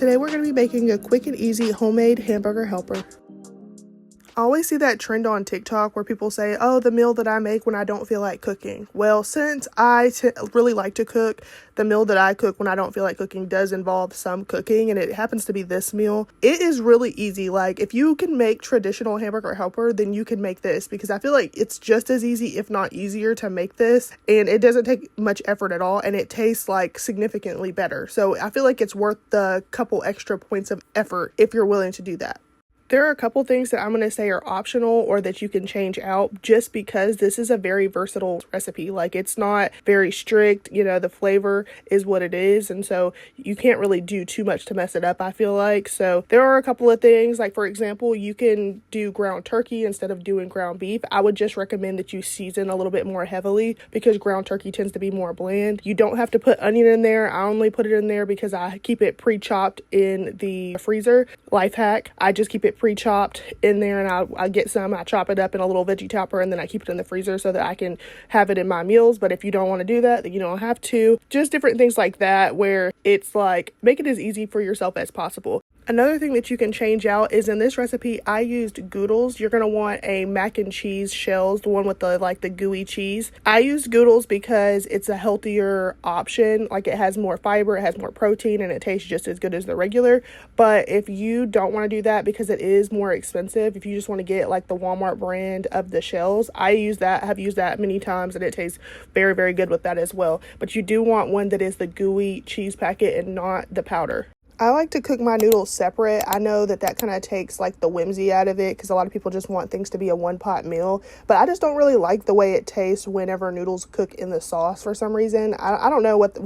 Today we're going to be making a quick and easy homemade hamburger helper. I always see that trend on TikTok where people say, oh, the meal that I make when I don't feel like cooking. Well, since I really like to cook, the meal that I cook when I don't feel like cooking does involve some cooking, and it happens to be this meal. It is really easy. Like, if you can make traditional hamburger helper, then you can make this, because I feel like it's just as easy, if not easier, to make this, and it doesn't take much effort at all, and it tastes like significantly better. So I feel like it's worth the couple extra points of effort if you're willing to do that. There are a couple things that I'm going to say are optional or that you can change out, just because this is a very versatile recipe. Like, it's not very strict, the flavor is what it is, and so you can't really do too much to mess it up, I feel like. So there are a couple of things, like for example, you can do ground turkey instead of doing ground beef. I would just recommend that you season a little bit more heavily, because ground turkey tends to be more bland. You don't have to put onion in there. I only put it in there because I keep it pre-chopped in the freezer. Life hack, I just keep it pre-chopped in there, and I get some, I chop it up in a little veggie chopper, and then I keep it in the freezer so that I can have it in my meals. But if you don't want to do that, then you don't have to. Just different things like that, where it's like, make it as easy for yourself as possible. Another thing that you can change out is, in this recipe, I used Goodles. You're going to want a mac and cheese shells, the one with the gooey cheese. I used Goodles because it's a healthier option. Like, it has more fiber, it has more protein, and it tastes just as good as the regular. But if you don't want to do that, because it is more expensive, if you just want to get like the Walmart brand of the shells, have used that many times, and it tastes very, very good with that as well. But you do want one that is the gooey cheese packet and not the powder. I like to cook my noodles separate. I know that kind of takes like the whimsy out of it, because a lot of people just want things to be a one-pot meal, but I just don't really like the way it tastes whenever noodles cook in the sauce for some reason. I don't know what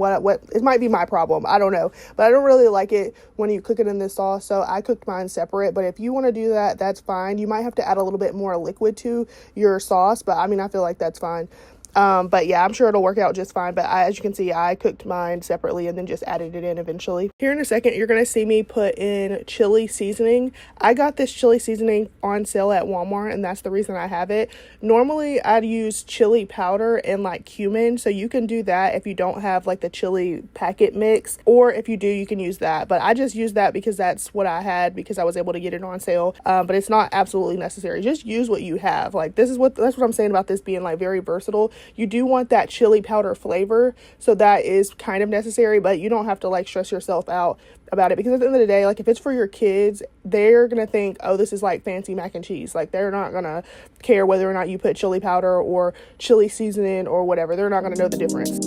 it might be my problem. I don't know, but I don't really like it when you cook it in the sauce, so I cooked mine separate. But if you want to do that, that's fine. You might have to add a little bit more liquid to your sauce, but I mean, I feel like that's fine. But yeah, I'm sure it'll work out just fine. But as you can see, I cooked mine separately and then just added it in eventually. Here in a second, you're going to see me put in chili seasoning. I got this chili seasoning on sale at Walmart, and that's the reason I have it. Normally, I'd use chili powder and like cumin, so you can do that if you don't have like the chili packet mix, or if you do, you can use that. But I just used that because that's what I had, because I was able to get it on sale. But it's not absolutely necessary. Just use what you have. Like, that's what I'm saying about this being like very versatile. You do want that chili powder flavor, so that is kind of necessary, but you don't have to like stress yourself out about it, because at the end of the day, like, if it's for your kids, they're gonna think, oh, this is like fancy mac and cheese. Like, they're not gonna care whether or not you put chili powder or chili seasoning or whatever. They're not gonna know the difference.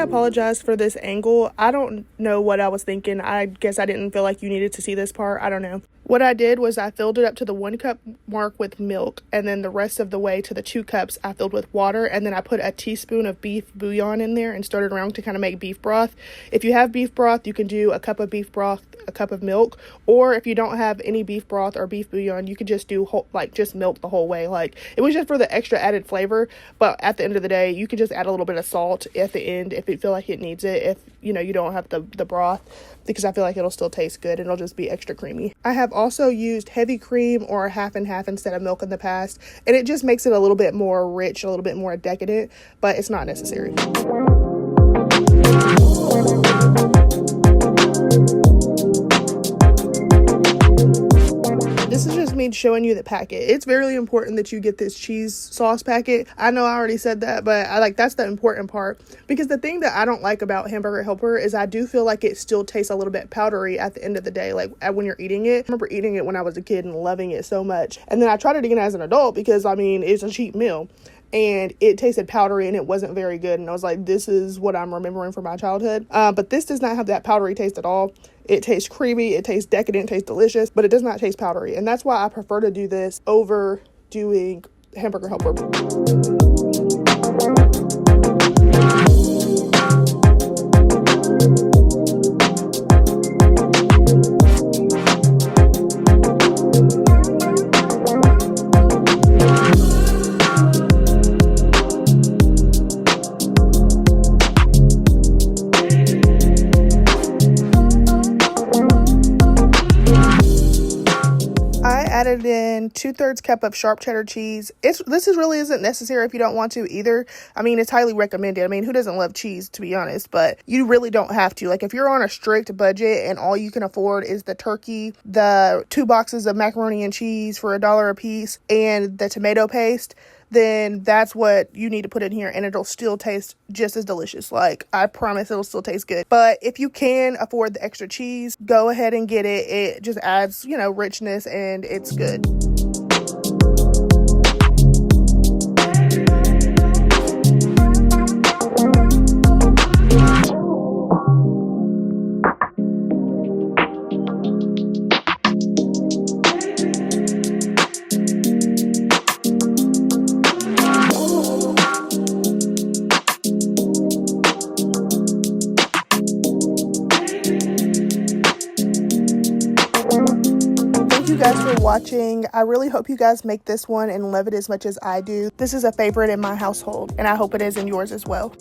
Apologize for this angle. I don't know what I was thinking. I guess I didn't feel like you needed to see this part. I don't know. What I did was I filled it up to the 1 cup mark with milk, and then the rest of the way to the 2 cups I filled with water, and then I put a teaspoon of beef bouillon in there and stirred it around to kind of make beef broth. If you have beef broth, you can do a cup of beef broth, a cup of milk, or if you don't have any beef broth or beef bouillon, you could just do just milk the whole way. Like, it was just for the extra added flavor, but at the end of the day, you could just add a little bit of salt at the end if you feel like it needs it, if you don't have the broth, because I feel like it'll still taste good and it'll just be extra creamy. I have also used heavy cream or half and half instead of milk in the past, and it just makes it a little bit more rich, a little bit more decadent, but it's not necessary. This is just me showing you the packet. It's very important that you get this cheese sauce packet. I know I already said that, but that's the important part, because the thing that I don't like about Hamburger Helper is I do feel like it still tastes a little bit powdery at the end of the day, like when you're eating it. I remember eating it when I was a kid and loving it so much, and then I tried it again as an adult because it's a cheap meal, and it tasted powdery and it wasn't very good, and I was like, this is what I'm remembering from my childhood. But this does not have that powdery taste at all. It tastes creamy, it tastes decadent, it tastes delicious, but it does not taste powdery, and that's why I prefer to do this over doing Hamburger Helper. then 2/3 cup of sharp cheddar cheese. This really isn't necessary if you don't want to either. I mean, it's highly recommended. I mean, who doesn't love cheese, to be honest? But you really don't have to. Like, if you're on a strict budget and all you can afford is the turkey, the 2 boxes of macaroni and cheese for $1 a piece, and the tomato paste, then that's what you need to put in here, and it'll still taste just as delicious. Like, I promise it'll still taste good. But if you can afford the extra cheese, go ahead and get it. It just adds, you know, richness, and it's good. You guys for watching. I really hope you guys make this one and love it as much as I do. This is a favorite in my household, and I hope it is in yours as well.